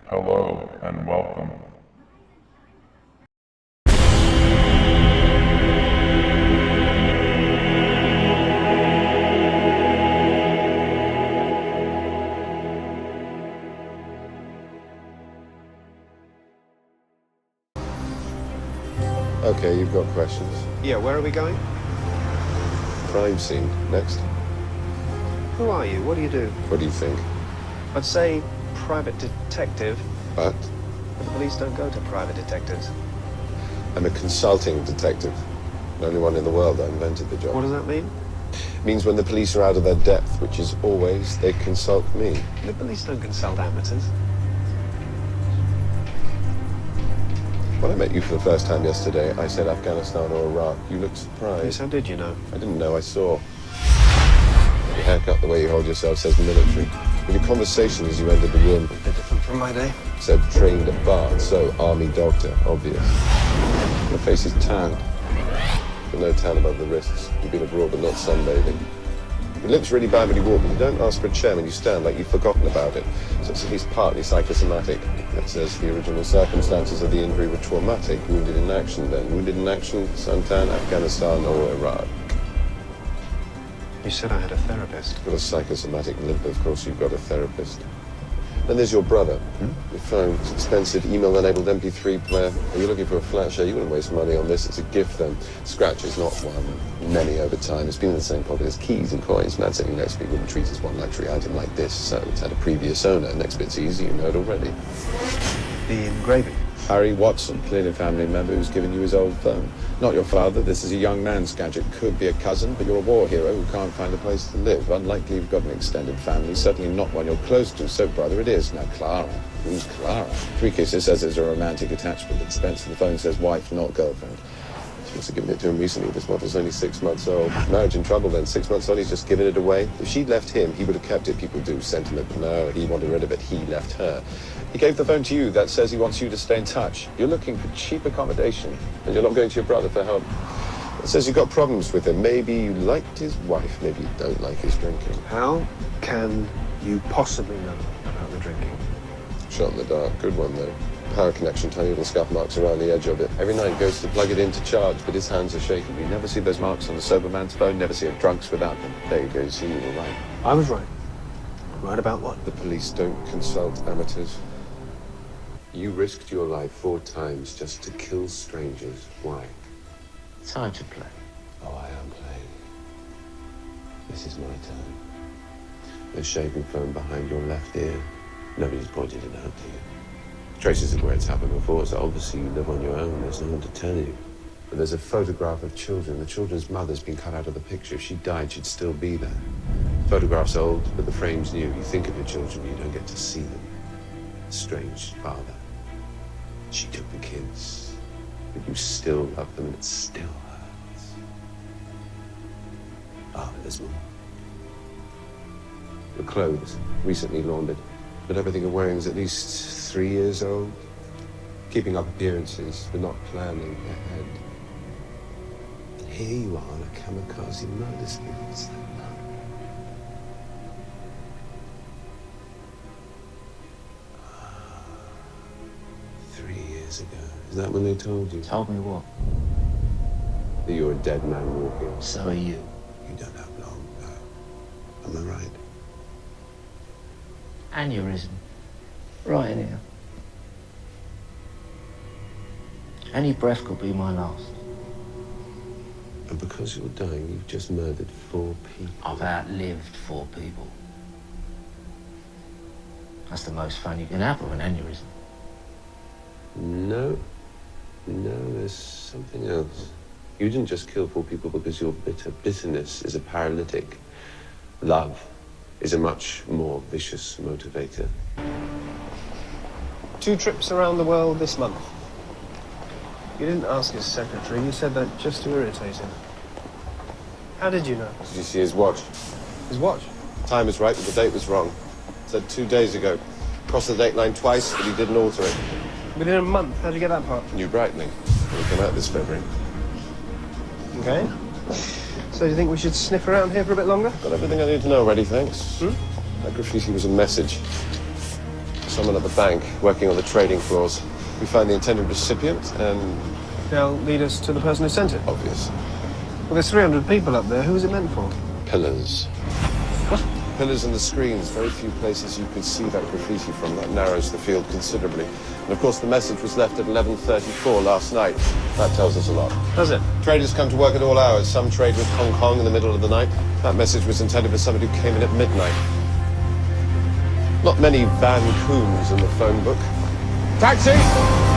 Hello and welcome. Okay, you've got questions. Yeah, where are we going? Crime scene, next. Who are you? What do you do? What do you think? I'd say private detective, But but the police don't go to private detectives. I'm a consulting detective. The only one in the world that invented the job. What does that mean? It means when the police are out of their depth, which is always, they consult me. The police don't consult amateurs. When I met you for the first time yesterday, I said Afghanistan or Iraq. You looked surprised. Yes, how did you know? I didn't know, I saw. Your haircut, the way you hold yourself says military. But your conversation as you entered the room A bit different from my day. said trained at Bard, so army doctor, obvious. Your face is tanned, but no tan above the wrists. You've been abroad, but not sunbathing. Your lips really bad when you walk, but you don't ask for a chair when you stand, like you've forgotten about it. So it's at least partly psychosomatic. That says the original circumstances of the injury were traumatic. Wounded in action then. Wounded in action, suntan, Afghanistan or Iraq. You said I had a therapist. You've got a psychosomatic limp, of course you've got a therapist. Then there's your brother. Your phone, it's expensive, email-enabled MP3 player. Are you looking for a flat share? You wouldn't waste money on this. It's a gift then. Scratch is not one, many over time. It's been in the same pocket as keys and coins. Mad saying next week wouldn't treat as one luxury item like this. So it's had a previous owner. Next bit's easy, you know it already. The engraving. Harry Watson, clearly a family member who's given you his old phone. Not your father, this is a young man's gadget. Could be a cousin, but you're a war hero who can't find a place to live. Unlikely you've got an extended family, certainly not one you're close to, so brother it is. Now Clara, who's Clara? 3 Kisses says there's a romantic attachment. At Spencer, the phone says wife, not girlfriend. She must have given it to him recently. This model's only 6 months old. Marriage in trouble then. 6 months on, he's just given it away. If she'd left him, he would have kept it. People do. Sentiment. No, he wanted rid of it. He left her. He gave the phone to you. That says he wants you to stay in touch. You're looking for cheap accommodation, and you're not going to your brother for help. It says you've got problems with him. Maybe you liked his wife. Maybe you don't like his drinking. How can you possibly know about the drinking? Shot in the dark. Good one, though. Power connection, tiny little scuff marks around the edge of it. Every night goes to plug it in to charge, but his hands are shaking. You never see those marks on the sober man's phone, never see a drunk's without them. There you go, see, you were right. I was right. Right about what? The police don't consult amateurs. You risked your life 4 times just to kill strangers. Why? It's hard to play. Oh, I am playing. This is my turn. The shaving foam behind your left ear. Nobody's pointed it out to you. Traces of where it's happened before, so obviously you live on your own. There's no one to tell you. But there's a photograph of children. The children's mother's been cut out of the picture. If she died, she'd still be there. Photograph's old, but the frame's new. You think of your children, you don't get to see them. Strange father. She took the kids, but you still love them and it still hurts. Ah, but there's more. Your clothes, recently laundered, but everything you're wearing is at least 3 years old. Keeping up appearances, but not planning ahead. And here you are on a kamikaze motorcycle. What's that now? Ago. Is that when they told you? Told me what? That you're a dead man walking. So are you. You don't have long, no. Am I right? Aneurysm. Right in here. Any breath could be my last. And because you're dying, you've just murdered 4 people. I've outlived 4 people. That's the most fun you can have with an aneurysm. No, there's something else. You didn't just kill 4 people because you're bitter. Bitterness is a paralytic. Love is a much more vicious motivator. 2 trips around the world this month. You didn't ask his secretary. You said that just to irritate him. How did you know? Did you see his watch? His watch? Time was right, but the date was wrong. It said 2 days ago. Crossed the date line twice, but he didn't alter it. Within a month. How'd you get that part? New Brightening. It'll come out this February. Okay. So do you think we should sniff around here for a bit longer? Got everything I need to know already, thanks. That graffiti was a message. Someone at the bank working on the trading floors. We find the intended recipient and... They'll lead us to the person who sent it. obvious. Well, there's 300 people up there. Who is it meant for? Pillars. What? Pillars and the screens. Very few places you could see that graffiti from. That narrows the field considerably. And of course the message was left at 11:34 last night. That tells us a lot. Does it? Traders come to work at all hours. Some trade with Hong Kong in the middle of the night. That message was intended for somebody who came in at midnight. Not many Van Coons in the phone book. Taxi!